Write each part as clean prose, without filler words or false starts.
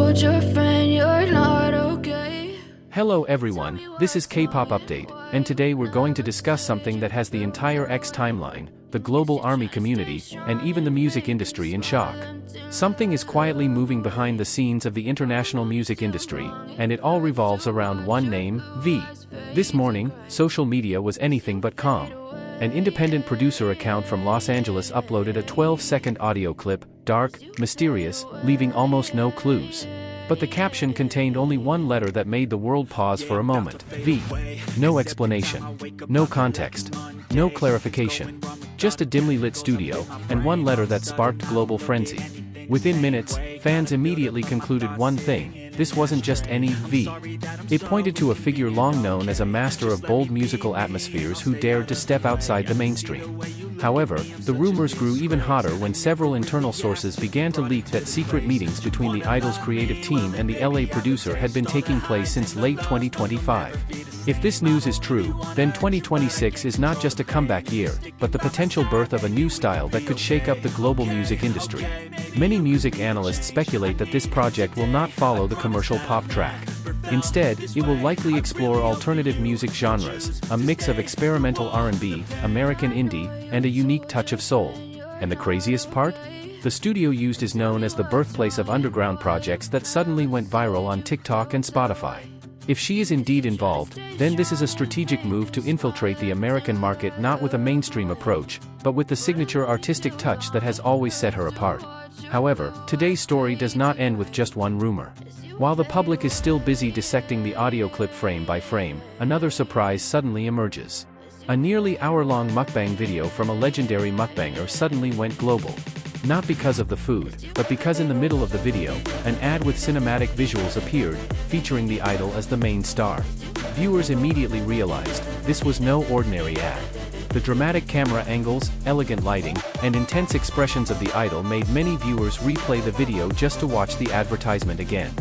told your friend you're not okay. Hello everyone, this is K-pop Update, and today we're going to discuss something that has the entire X timeline, the global ARMY community, and even the music industry in shock. Something is quietly moving behind the scenes of the international music industry, and it all revolves around one name, V. This morning, social media was anything but calm. An independent producer account from Los Angeles uploaded a 12-second audio clip, dark, mysterious, leaving almost no clues. But the caption contained only one letter that made the world pause for a moment, V. No explanation. No context. No clarification. Just a dimly lit studio, and one letter that sparked global frenzy. Within minutes, fans immediately concluded one thing: this wasn't just any V. It pointed to a figure long known as a master of bold musical atmospheres who dared to step outside the mainstream. However, the rumors grew even hotter when several internal sources began to leak that secret meetings between the Idol's creative team and the LA producer had been taking place since late 2025. If this news is true, then 2026 is not just a comeback year, but the potential birth of a new style that could shake up the global music industry. Many music analysts speculate that this project will not follow the commercial pop track. Instead, it will likely explore alternative music genres, a mix of experimental R&B, American indie, and a unique touch of soul. And the craziest part? The studio used is known as the birthplace of underground projects that suddenly went viral on TikTok and Spotify. If she is indeed involved, then this is a strategic move to infiltrate the American market, not with a mainstream approach, but with the signature artistic touch that has always set her apart. However, today's story does not end with just one rumor. While the public is still busy dissecting the audio clip frame by frame, another surprise suddenly emerges. A nearly hour-long mukbang video from a legendary mukbanger suddenly went global. Not because of the food, but because in the middle of the video, an ad with cinematic visuals appeared, featuring the idol as the main star. Viewers immediately realized, this was no ordinary ad. The dramatic camera angles, elegant lighting, and intense expressions of the idol made many viewers replay the video just to watch the advertisement again.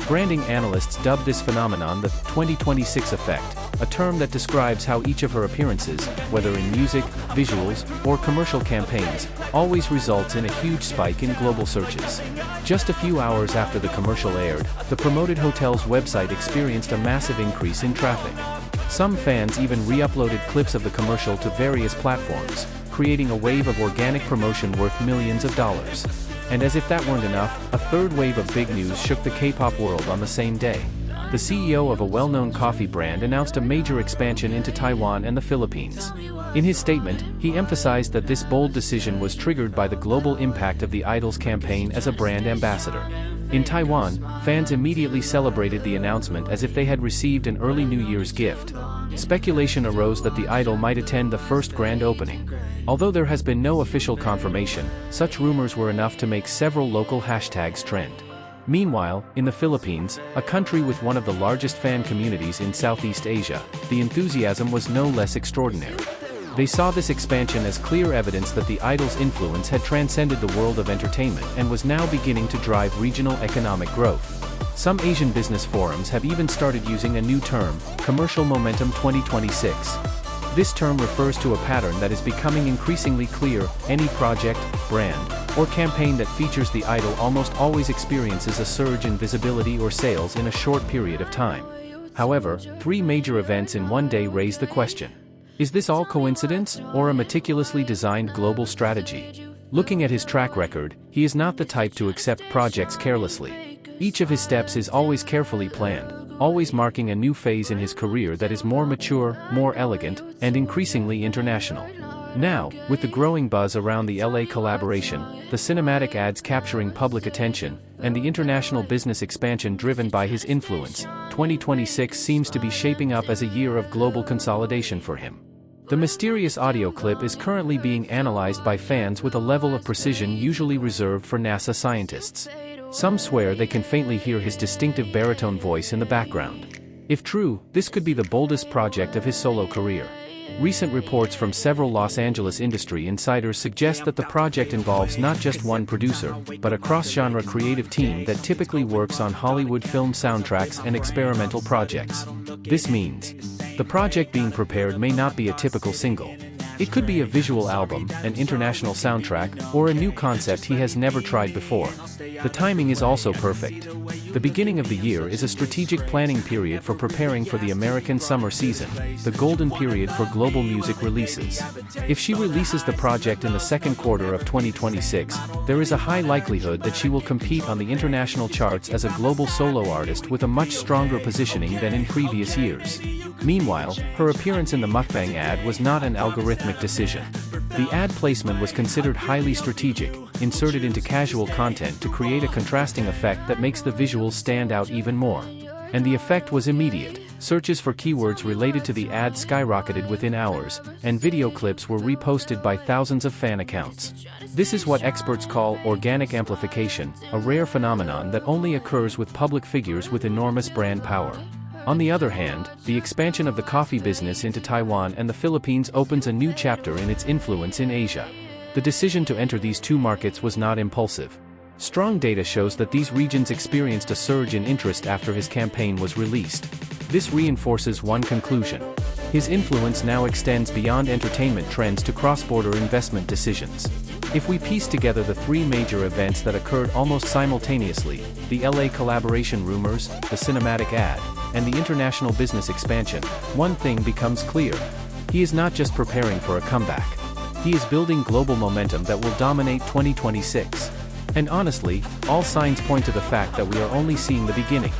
Branding analysts dubbed this phenomenon the 2026 effect, a term that describes how each of her appearances, whether in music, visuals, or commercial campaigns, always results in a huge spike in global searches. Just a few hours after the commercial aired, the promoted hotel's website experienced a massive increase in traffic. Some fans even re-uploaded clips of the commercial to various platforms, creating a wave of organic promotion worth millions of dollars. And as if that weren't enough, a third wave of big news shook the K-pop world on the same day. The CEO of a well-known coffee brand announced a major expansion into Taiwan and the Philippines. In his statement, he emphasized that this bold decision was triggered by the global impact of the Idol's campaign as a brand ambassador. In Taiwan, fans immediately celebrated the announcement as if they had received an early New Year's gift. Speculation arose that the Idol might attend the first grand opening. Although there has been no official confirmation, such rumors were enough to make several local hashtags trend. Meanwhile, in the Philippines, a country with one of the largest fan communities in Southeast Asia, the enthusiasm was no less extraordinary. They saw this expansion as clear evidence that the Idol's influence had transcended the world of entertainment and was now beginning to drive regional economic growth. Some Asian business forums have even started using a new term, Commercial Momentum 2026. This term refers to a pattern that is becoming increasingly clear: any project, brand, or campaign that features the idol almost always experiences a surge in visibility or sales in a short period of time. However, three major events in one day raise the question: is this all coincidence, or a meticulously designed global strategy? Looking at his track record, he is not the type to accept projects carelessly. Each of his steps is always carefully planned, always marking a new phase in his career that is more mature, more elegant, and increasingly international. Now, with the growing buzz around the LA collaboration, the cinematic ads capturing public attention, and the international business expansion driven by his influence, 2026 seems to be shaping up as a year of global consolidation for him. The mysterious audio clip is currently being analyzed by fans with a level of precision usually reserved for NASA scientists. Some swear they can faintly hear his distinctive baritone voice in the background. If true, this could be the boldest project of his solo career. Recent reports from several Los Angeles industry insiders suggest that the project involves not just one producer, but a cross-genre creative team that typically works on Hollywood film soundtracks and experimental projects. This means the project being prepared may not be a typical single. It could be a visual album, an international soundtrack, or a new concept he has never tried before. The timing is also perfect. The beginning of the year is a strategic planning period for preparing for the American summer season, the golden period for global music releases. If she releases the project in the second quarter of 2026, there is a high likelihood that she will compete on the international charts as a global solo artist with a much stronger positioning than in previous years. Meanwhile, her appearance in the mukbang ad was not an algorithmic decision. The ad placement was considered highly strategic, inserted into casual content to create a contrasting effect that makes the visuals stand out even more. And the effect was immediate. Searches for keywords related to the ad skyrocketed within hours, and video clips were reposted by thousands of fan accounts. This is what experts call organic amplification, a rare phenomenon that only occurs with public figures with enormous brand power. On the other hand, the expansion of the coffee business into Taiwan and the Philippines opens a new chapter in its influence in Asia. The decision to enter these two markets was not impulsive. Strong data shows that these regions experienced a surge in interest after his campaign was released. This reinforces one conclusion. His influence now extends beyond entertainment trends to cross-border investment decisions. If we piece together the three major events that occurred almost simultaneously, the LA collaboration rumors, the cinematic ad, and the international business expansion, one thing becomes clear. He is not just preparing for a comeback. He is building global momentum that will dominate 2026. And honestly, all signs point to the fact that we are only seeing the beginning.